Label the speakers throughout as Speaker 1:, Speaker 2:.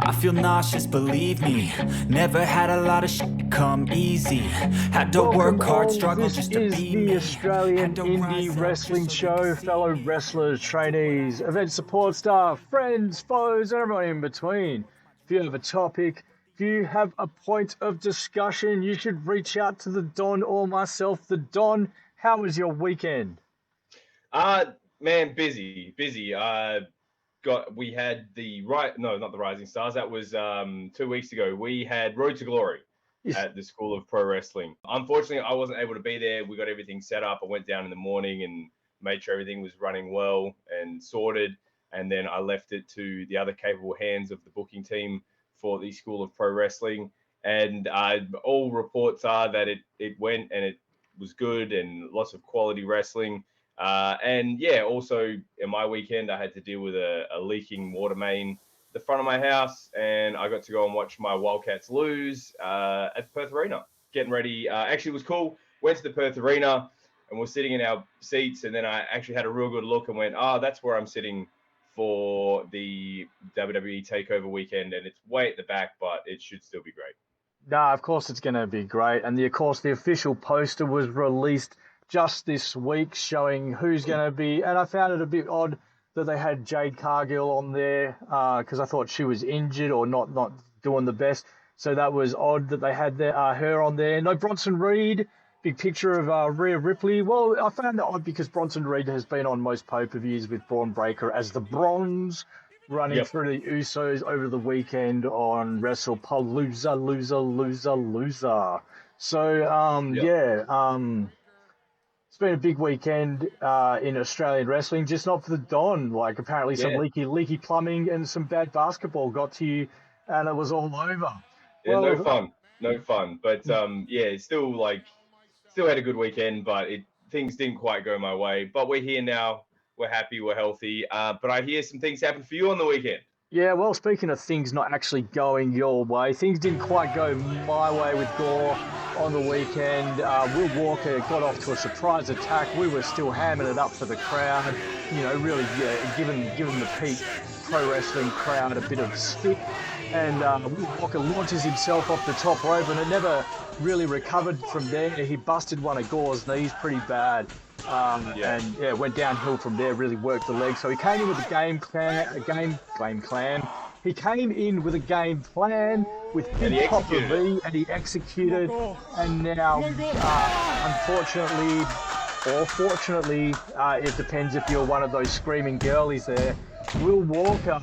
Speaker 1: I feel nauseous, believe me. Never had a lot of shit come easy. Had to work hard, struggle just to be me.
Speaker 2: This is the Australian Indie Wrestling Show, fellow wrestlers, trainees, event support staff, friends, foes, and everyone in between. If you have a topic, if you have a point of discussion, you should reach out to the Don or myself. The Don, how was your weekend?
Speaker 3: Man, busy. We had not the Rising Stars. That was 2 weeks ago. We had Road to Glory at the School of Pro Wrestling. Unfortunately, I wasn't able to be there. We got everything set up. I went down in the morning and made sure everything was running well and sorted. And then I left it to the other capable hands of the booking team for the School of Pro Wrestling. And all reports are that it went and it was good and lots of quality wrestling. And yeah, also in my weekend, I had to deal with a leaking water main the front of my house, and I got to go and watch my Wildcats lose at the Perth Arena. Getting ready. Actually, it was cool. Went to the Perth Arena, and we're sitting in our seats, and then I actually had a real good look and went, that's where I'm sitting for the WWE Takeover weekend, and it's way at the back, but it should still be great.
Speaker 2: Nah, of course it's going to be great. And of course, the official poster was released just this week showing who's going to be, and I found it a bit odd that they had Jade Cargill on there because I thought she was injured or not doing the best. So that was odd that they had her on there. No Bronson Reed, big picture of Rhea Ripley. Well, I found that odd because Bronson Reed has been on most pay-per-views with Braun Breaker as the Bronze, running through the Usos over the weekend on WrestlePalooza, loser. So, it's been a big weekend in Australian wrestling, just not for the Don. Like apparently some leaky plumbing and some bad basketball got to you, and it was all over.
Speaker 3: Yeah, no fun. But still had a good weekend. But things didn't quite go my way. But we're here now. We're happy. We're healthy. But I hear some things happened for you on the weekend.
Speaker 2: Yeah, well, speaking of things not actually going your way, things didn't quite go my way with Gore on the weekend. Will Walker got off to a surprise attack. We were still hamming it up for the crowd, really giving the peak pro wrestling crowd a bit of stick. And Will Walker launches himself off the top rope, and it never really recovered from there. He busted one of Gore's knees pretty bad. And went downhill from there, really worked the leg. So he came in with a game plan. He came in with a game plan with Big Papa V, and he executed. And now, unfortunately, or fortunately, it depends if you're one of those screaming girlies there, Will Walker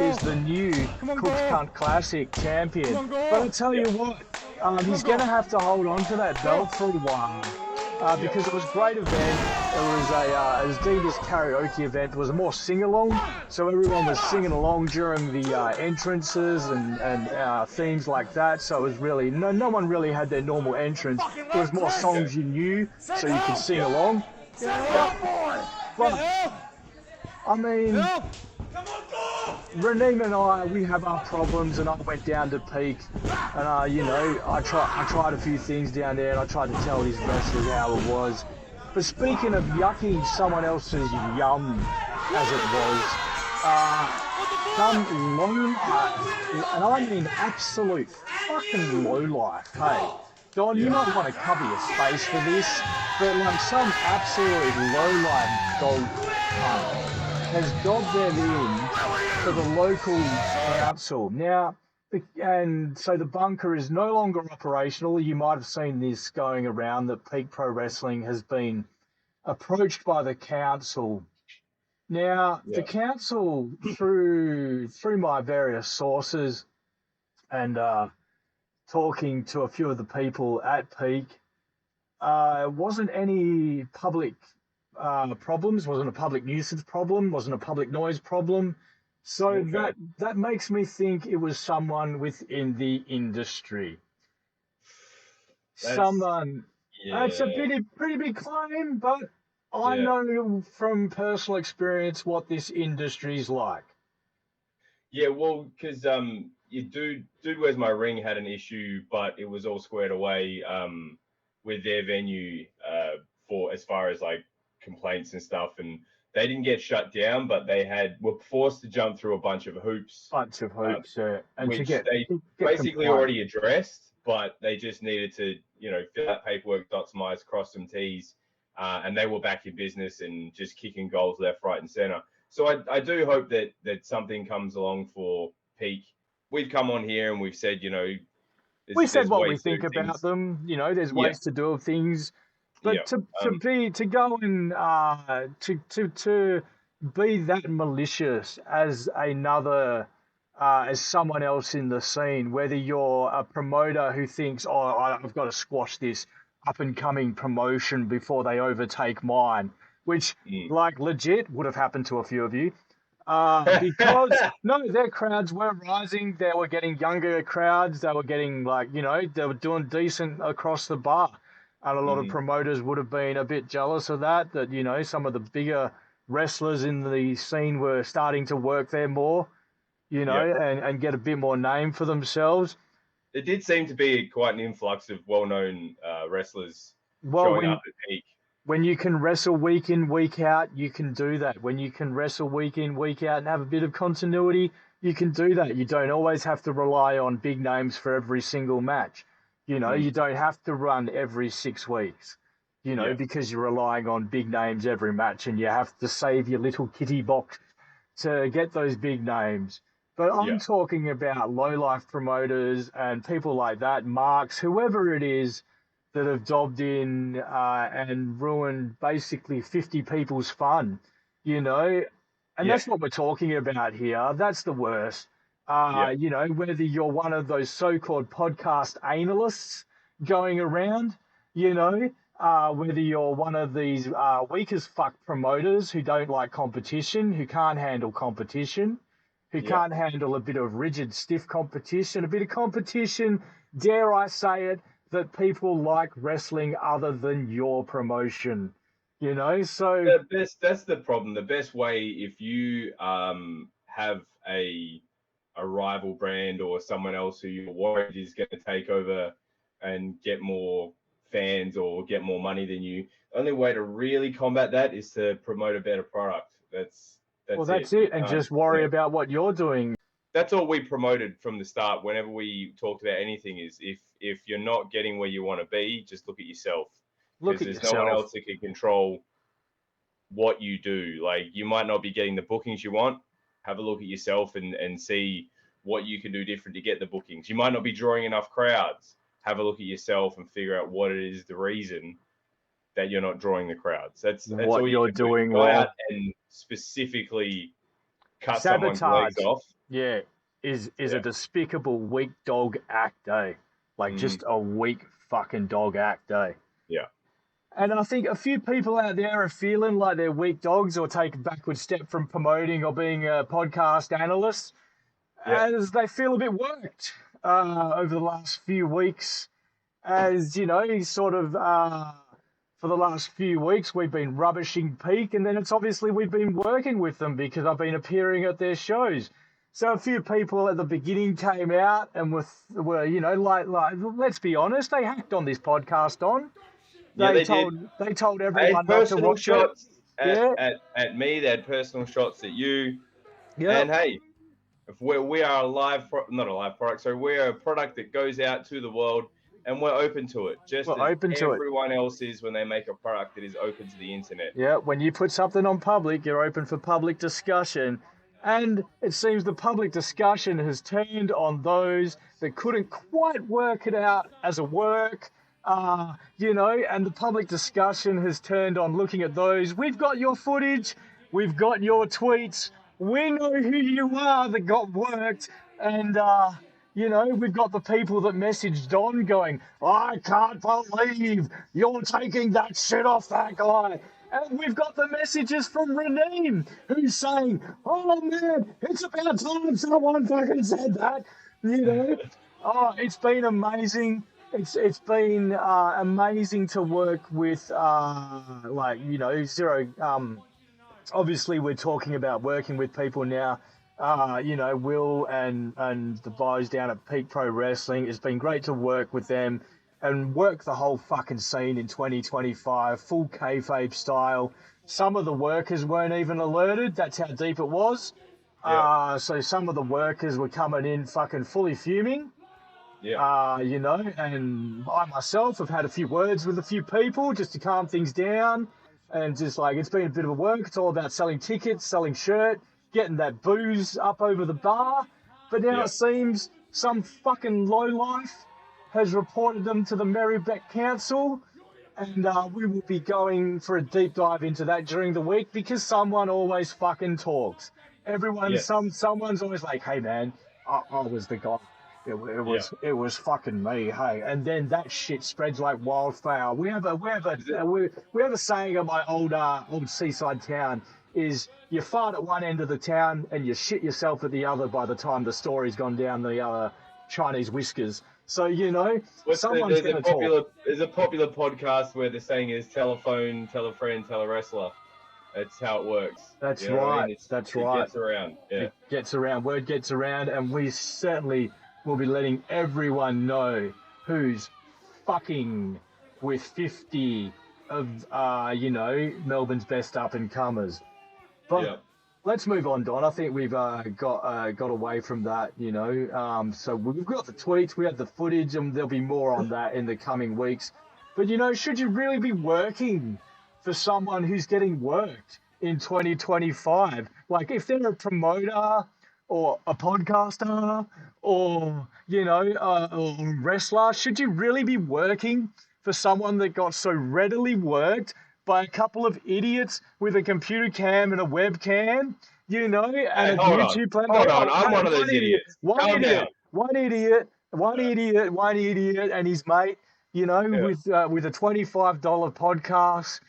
Speaker 2: is the new Cook's Cunt Classic champion. But I tell you what, he's going to have to hold on to that belt for a while. Because it was a great event. It was deemed as karaoke event. It was a more sing-along, so everyone was singing along during the entrances and themes like that. So it was really no one really had their normal entrance. It was more songs you knew, so you could sing along. But I mean, Raneem and I, we have our problems, and I went down to Peak, and I tried a few things down there, and I tried to tell these wrestlers how it was. But speaking of yucking someone else's yum, as it was, some low life, and I mean absolute fucking low life. Hey, Don, you might want to cover your face for this, but like some absolute low life dog has dobbed them in to the local council. Now, and so the bunker is no longer operational. You might have seen this going around that Peak Pro Wrestling has been approached by the council. Now, the council, through my various sources and talking to a few of the people at Peak, wasn't any public problems, wasn't a public nuisance problem, wasn't a public noise problem. So that makes me think it was someone within the industry. That's a pretty big claim, but I know from personal experience what this industry's like.
Speaker 3: Yeah, well, because Dude Where's My Ring had an issue, but it was all squared away with their venue for as far as like complaints and stuff, and they didn't get shut down, but were forced to jump through a bunch of hoops,
Speaker 2: And to
Speaker 3: which
Speaker 2: get
Speaker 3: they basically already addressed, but they just needed to, fill out paperwork, dot some I's, cross some T's, and they were back in business and just kicking goals left, right, and center. So I do hope that something comes along for Peak. We've come on here and we've said,
Speaker 2: we said what we think about them. There's ways to do things, but to go and to be that malicious as as someone else in the scene, whether you're a promoter who thinks, oh, I've got to squash this up and coming promotion before they overtake mine, which like legit would have happened to a few of you. Because their crowds were rising. They were getting younger crowds. They were getting they were doing decent across the bar. And a lot of promoters would have been a bit jealous of that, some of the bigger wrestlers in the scene were starting to work there more, and get a bit more name for themselves.
Speaker 3: It did seem to be quite an influx of well-known wrestlers showing up at Peak.
Speaker 2: When you can wrestle week in, week out, you can do that. When you can wrestle week in, week out and have a bit of continuity, you can do that. You don't always have to rely on big names for every single match. You don't have to run every 6 weeks, because you're relying on big names every match and you have to save your little kitty box to get those big names. But I'm talking about low-life promoters and people like that, Marks, whoever it is, that have dobbed in and ruined basically 50 people's fun, and that's what we're talking about here. That's the worst. Whether you're one of those so-called podcast analysts going around, whether you're one of these weak as fuck promoters who don't like competition, who can't handle competition, who can't handle a bit of rigid, stiff competition, a bit of competition, dare I say it, that people like wrestling other than your promotion, so
Speaker 3: that's the problem. The best way, if you have a rival brand or someone else who you're worried is going to take over and get more fans or get more money than you, the only way to really combat that is to promote a better product. That's it.
Speaker 2: And just worry about what you're doing.
Speaker 3: That's all we promoted from the start. Whenever we talked about anything, is if you're not getting where you want to be, just look at yourself. Because there's no one else that can control what you do. Like, you might not be getting the bookings you want. Have a look at yourself and see what you can do different to get the bookings. You might not be drawing enough crowds. Have a look at yourself and figure out what it is the reason that you're not drawing the crowds. That's
Speaker 2: what
Speaker 3: all
Speaker 2: you're doing.
Speaker 3: Go out and specifically cut someone's legs off.
Speaker 2: Yeah, is a despicable weak dog act, eh? Like just a weak fucking dog act, eh?
Speaker 3: Yeah.
Speaker 2: And I think a few people out there are feeling like they're weak dogs or take a backward step from promoting or being a podcast analyst, as they feel a bit worked over the last few weeks. As, sort of for the last few weeks, we've been rubbishing Peak, and then it's obviously we've been working with them because I've been appearing at their shows. So a few people at the beginning came out and were let's be honest, they hacked on this podcast on. They told everyone not to watch
Speaker 3: shots at me. They had personal shots at you. Yeah. And hey, if we are not a live product, so we're a product that goes out to the world, and we're open to it. Everyone else is when they make a product that is open to the internet.
Speaker 2: Yeah, when you put something on public, you're open for public discussion. And it seems the public discussion has turned on those that couldn't quite work it out as a work, and the public discussion has turned on looking at those. We've got your footage. We've got your tweets. We know who you are that got worked. And, we've got the people that messaged Don going, I can't believe you're taking that shit off that guy. And we've got the messages from Raneem, who's saying, oh, man, it's about time someone fucking said that, Oh, it's been amazing. It's been amazing to work with, Zero. Obviously, we're talking about working with people now. Will and the boys down at Peak Pro Wrestling. It's been great to work with them and work the whole fucking scene in 2025, full Kayfabe style, Some of the workers weren't even alerted. That's how deep it was.
Speaker 3: Yeah.
Speaker 2: So some of the workers were coming in fucking fully fuming.
Speaker 3: Yeah.
Speaker 2: You know, and I myself have had a few words with a few people just to calm things down. And just like, it's been a bit of a work. It's all about selling tickets, selling shirt, getting that booze up over the bar. But now it seems some fucking lowlife has reported them to the Merribeck Council. And we will be going for a deep dive into that during the week because someone always fucking talks. Someone's always like, hey man, I was the guy. It was fucking me, hey. And then that shit spreads like wildfire. We have a saying at my old seaside town is you fart at one end of the town and you shit yourself at the other by the time the story's gone down the Chinese whiskers. So, you know, someone's going to talk.
Speaker 3: There's a popular podcast where the saying is tell a phone, tell a friend, tell a wrestler. That's how it works.
Speaker 2: That's right. I mean? That's right.
Speaker 3: It gets around. Yeah.
Speaker 2: It gets around. Word gets around, and we certainly will be letting everyone know who's fucking with 50 of, Melbourne's best up-and-comers. But let's move on, Don. I think we've got away from that, you know. So we've got the tweets, we have the footage, and there'll be more on that in the coming weeks. But, you know, should you really be working for someone who's getting worked in 2025? Like, if they're a promoter or a podcaster or, you know, a wrestler, should you really be working for someone that got so readily worked by a couple of idiots with a computer cam and a webcam, you know, and a YouTube plan?
Speaker 3: Hold on, I'm one of those idiots.
Speaker 2: One idiot and his mate, you know, with a $25 podcast,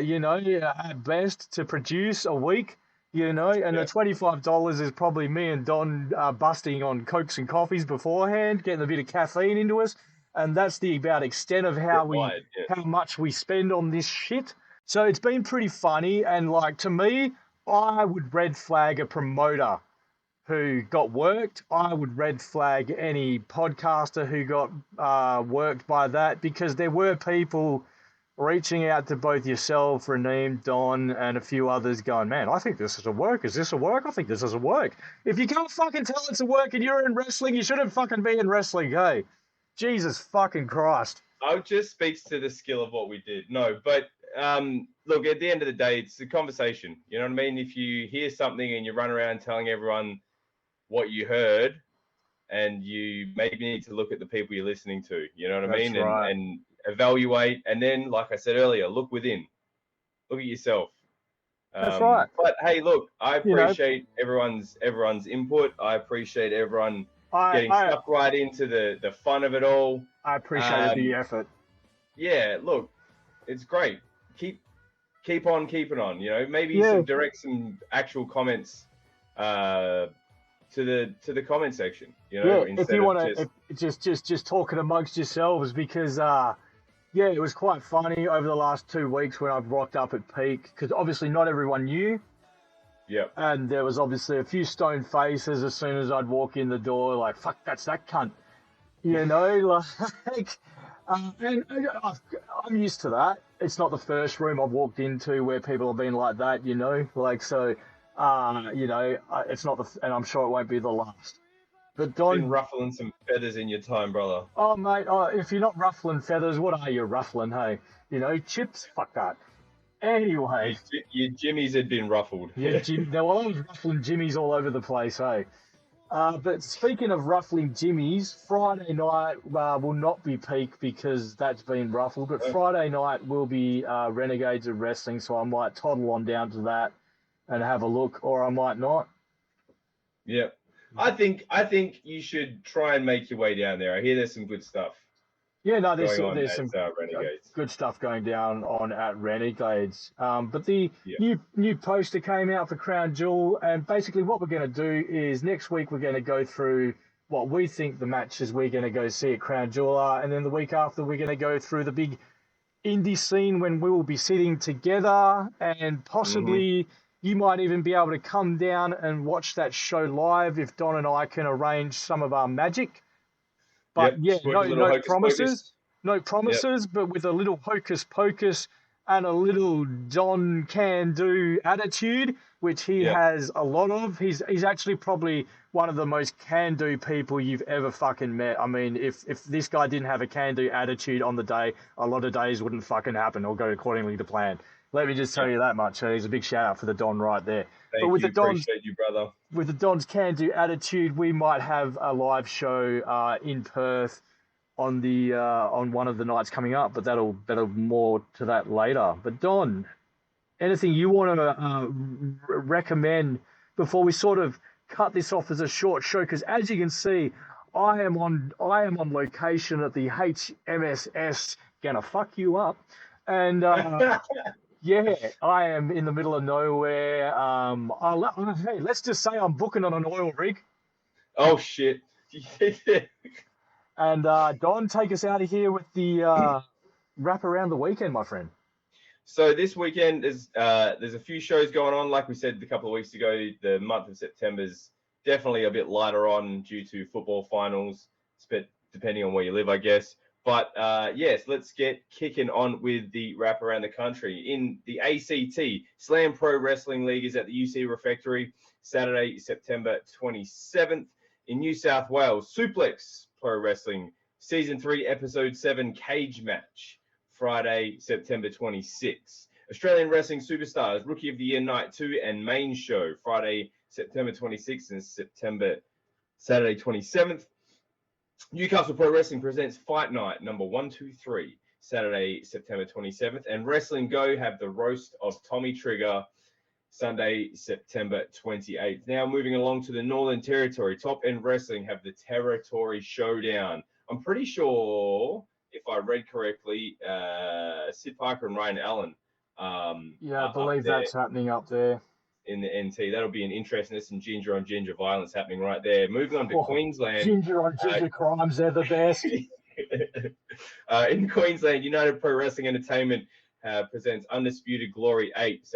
Speaker 2: you know, at best to produce a week, you know, and the $25 is probably me and Don busting on Cokes and coffees beforehand, getting a bit of caffeine into us. And that's the about extent of how much we spend on this shit. So it's been pretty funny. And like, to me, I would red flag a promoter who got worked. I would red flag any podcaster who got worked by that, because there were people reaching out to both yourself, Raneem, Don, and a few others going, man, I think this is a work. Is this a work? I think this is a work. If you can't fucking tell it's a work and you're in wrestling, you shouldn't fucking be in wrestling, hey? Jesus fucking Christ.
Speaker 3: It just speaks to the skill of what we did. No, but look, at the end of the day, it's a conversation. You know what I mean? If you hear something and you run around telling everyone what you heard, and you maybe need to look at the people you're listening to, you know what I mean?
Speaker 2: Right.
Speaker 3: And evaluate. And then, like I said earlier, look within. Look at yourself.
Speaker 2: That's right.
Speaker 3: But hey, look, I appreciate everyone's input. I appreciate everyone getting stuck right into the fun of it all.
Speaker 2: I appreciated the effort.
Speaker 3: Yeah, look, it's great. Keep on keeping on. You know, maybe direct some actual comments to the comment section. You know,
Speaker 2: if you want to just talking amongst yourselves, because it was quite funny over the last 2 weeks when I've rocked up at Peak, because obviously not everyone knew.
Speaker 3: Yeah.
Speaker 2: And there was obviously a few stone faces as soon as I'd walk in the door, like, fuck, that's that cunt. You know, like, and I'm used to that. It's not the first room I've walked into where people have been like that, you know, like, so, you know, it's not and I'm sure it won't be the last. But Don,
Speaker 3: been ruffling some feathers in your time, brother.
Speaker 2: Oh, mate, if you're not ruffling feathers, what are you ruffling, hey? You know, chips? Fuck that. Anyway.
Speaker 3: Your jimmies had been ruffled.
Speaker 2: Yeah, I was ruffling jimmies all over the place, hey? But speaking of ruffling jimmies, Friday night will not be Peak because that's been ruffled, but Friday night will be Renegades of Wrestling, so I might toddle on down to that and have a look, or I might not.
Speaker 3: Yeah. I think you should try and make your way down there. I hear there's some good stuff.
Speaker 2: Yeah, no, there's some
Speaker 3: Renegades.
Speaker 2: Good stuff going down at Renegades. But the new poster came out for Crown Jewel, and basically what we're going to do is next week we're going to go through what we think the matches we're going to go see at Crown Jewel are, and then the week after we're going to go through the big indie scene when we will be sitting together, and possibly you might even be able to come down and watch that show live if Don and I can arrange some of our magic. But no promises. No promises, but with a little hocus pocus, and a little Don can-do attitude, which he has a lot of. He's actually probably one of the most can-do people you've ever fucking met. I mean, if this guy didn't have a can-do attitude on the day, a lot of days wouldn't fucking happen or go accordingly to plan. Let me just tell you that much. So he's a big shout out for the Don right there.
Speaker 3: Thank you. Appreciate you, brother.
Speaker 2: With the Don's can-do attitude, we might have a live show in Perth on the on one of the nights coming up, but that'll more to that later. But Don, anything you want to recommend before we sort of cut this off as a short show? Because as you can see, I am on location at the HMSS Gonna Fuck You Up, and yeah, I am in the middle of nowhere. Hey, let's just say I'm booking on an oil rig.
Speaker 3: Oh shit!
Speaker 2: And Don, take us out of here with the wrap around the weekend, my friend.
Speaker 3: So this weekend there's a few shows going on. Like we said a couple of weeks ago, the month of September's definitely a bit lighter on due to football finals, depending on where you live, I guess. But yes, let's get kicking on with the wrap around the country. In the ACT, Slam Pro Wrestling League is at the UC Refectory, Saturday, September 27th. In New South Wales, Suplex Pro Wrestling, Season 3, Episode 7, Cage Match, Friday, September 26th. Australian Wrestling Superstars, Rookie of the Year Night 2 and Main Show, Friday, September 26th and Saturday 27th. Newcastle Pro Wrestling presents Fight Night number 123, Saturday, September 27th. And Wrestling Go have the Roast of Tommy Trigger, Sunday, September 28th. Now moving along to the Northern Territory, Top End Wrestling have the Territory Showdown. I'm pretty sure, if I read correctly, Sid Parker and Ryan Allen.
Speaker 2: I believe that's happening up there.
Speaker 3: In the NT. That'll be an interesting. There's some ginger on ginger violence happening right there. Moving on to Queensland.
Speaker 2: Ginger on ginger crimes, they're the best.
Speaker 3: In Queensland, United Pro Wrestling Entertainment presents Undisputed Glory 8,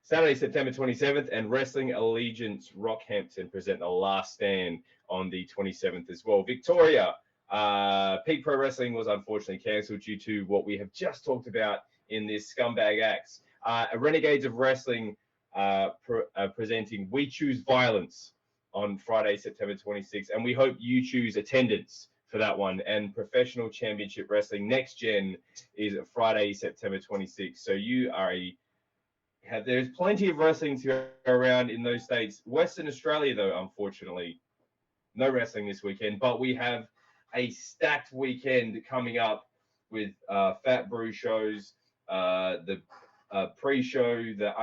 Speaker 3: Saturday, September 27th, and Wrestling Allegiance Rockhampton present The Last Stand on the 27th as well. Victoria, Peak Pro Wrestling was unfortunately cancelled due to what we have just talked about in this Scumbag Acts. Renegades of Wrestling presenting We Choose Violence on Friday, September 26th, and we hope you choose attendance for that one. And Professional Championship Wrestling Next Gen is Friday, September 26th. So you are there's plenty of wrestling to go around in those states. Western Australia, though, unfortunately, no wrestling this weekend, but we have a stacked weekend coming up with Fat Brew shows, the pre-show, the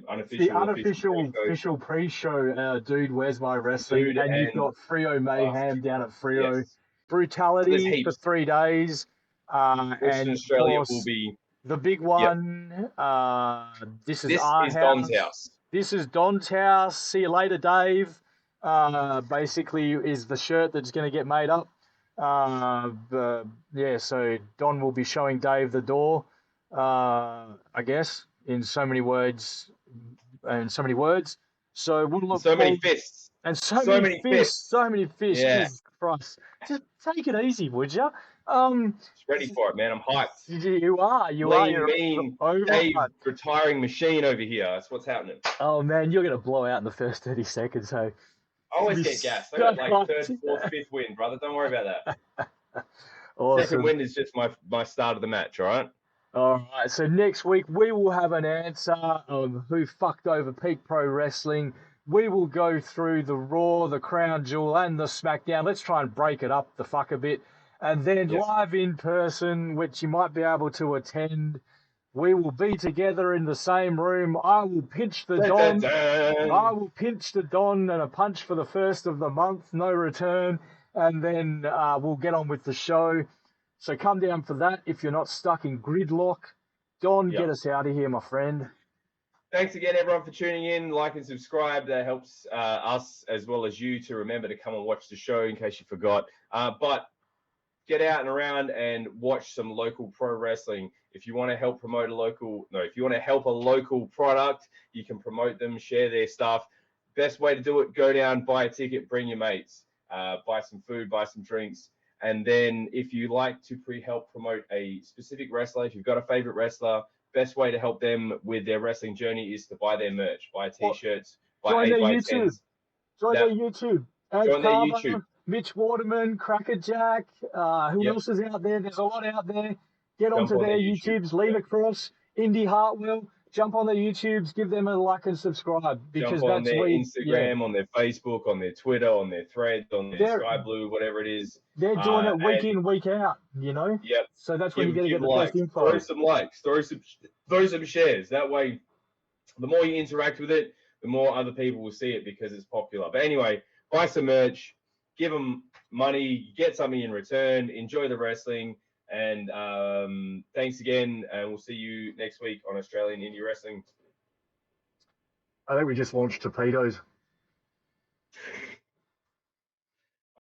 Speaker 3: unofficial
Speaker 2: pre-show, Dude, Where's My Wrestling?
Speaker 3: Dude,
Speaker 2: and you've got Frio Mayhem down at Frio. Yes. Brutality for 3 days.
Speaker 3: Western Australia will be
Speaker 2: the big one. Yep. This is
Speaker 3: Don's house.
Speaker 2: This is Don's house. See you later, Dave. Basically is the shirt that's going to get made up. So Don will be showing Dave the door, I guess, in so many words. So we'll look
Speaker 3: so many fists.
Speaker 2: And so many fists. So many fists.
Speaker 3: Yeah.
Speaker 2: Jesus Christ. Just take it easy, would you?
Speaker 3: Ready for it, man. I'm hyped.
Speaker 2: You are.
Speaker 3: You're mean, Dave, retiring machine over here. That's what's happening.
Speaker 2: Oh, man, you're going to blow out in the first 30 seconds, so...
Speaker 3: I always get gassed. I got like third, fourth, fifth win, brother. Don't worry about that. Awesome. Second win is just my start of the match, all right?
Speaker 2: All right, so next week we will have an answer of who fucked over Peak Pro Wrestling. We will go through the Raw, the Crown Jewel, and the SmackDown. Let's try and break it up the fuck a bit. And then live in person, which you might be able to attend. We will be together in the same room. I will pinch the Don. I will pinch the Don and a punch for the first of the month, no return. And then we'll get on with the show. So come down for that if you're not stuck in gridlock. Don, get us out of here, my friend.
Speaker 3: Thanks again, everyone, for tuning in. Like and subscribe. That helps us as well as you to remember to come and watch the show in case you forgot. But get out and around and watch some local pro wrestling. If you want to help if you want to help a local product, you can promote them, share their stuff. Best way to do it, go down, buy a ticket, bring your mates, buy some food, buy some drinks, And then if you like to help promote a specific wrestler, if you've got a favorite wrestler, best way to help them with their wrestling journey is to buy their merch, buy t-shirts, buy
Speaker 2: Join their
Speaker 3: 8x10s.
Speaker 2: YouTube. Join their YouTube.
Speaker 3: Join their
Speaker 2: Carbo,
Speaker 3: YouTube.
Speaker 2: Mitch Waterman, Crackerjack. Who
Speaker 3: Yep.
Speaker 2: else is out there? There's a lot out there. Get
Speaker 3: Jump
Speaker 2: onto
Speaker 3: on
Speaker 2: their
Speaker 3: their YouTube.
Speaker 2: YouTubes. Lean across. Indy Hartwell. Jump on their YouTubes. Give them a like and subscribe because
Speaker 3: Jump on
Speaker 2: that's
Speaker 3: their
Speaker 2: where
Speaker 3: Instagram, on their Facebook, on their Twitter, on their Threads, on their
Speaker 2: They're-
Speaker 3: Sky Blue, whatever it is.
Speaker 2: They're doing it week
Speaker 3: and-
Speaker 2: in, week out. You know.
Speaker 3: Yep.
Speaker 2: So that's when you're going to get the
Speaker 3: likes,
Speaker 2: first info.
Speaker 3: throw some likes, throw some shares. That way, the more you interact with it, the more other people will see it because it's popular. But anyway, buy some merch, give them money, get something in return, enjoy the wrestling, and thanks again. And we'll see you next week on Australian Indie Wrestling.
Speaker 2: I think we just launched torpedoes.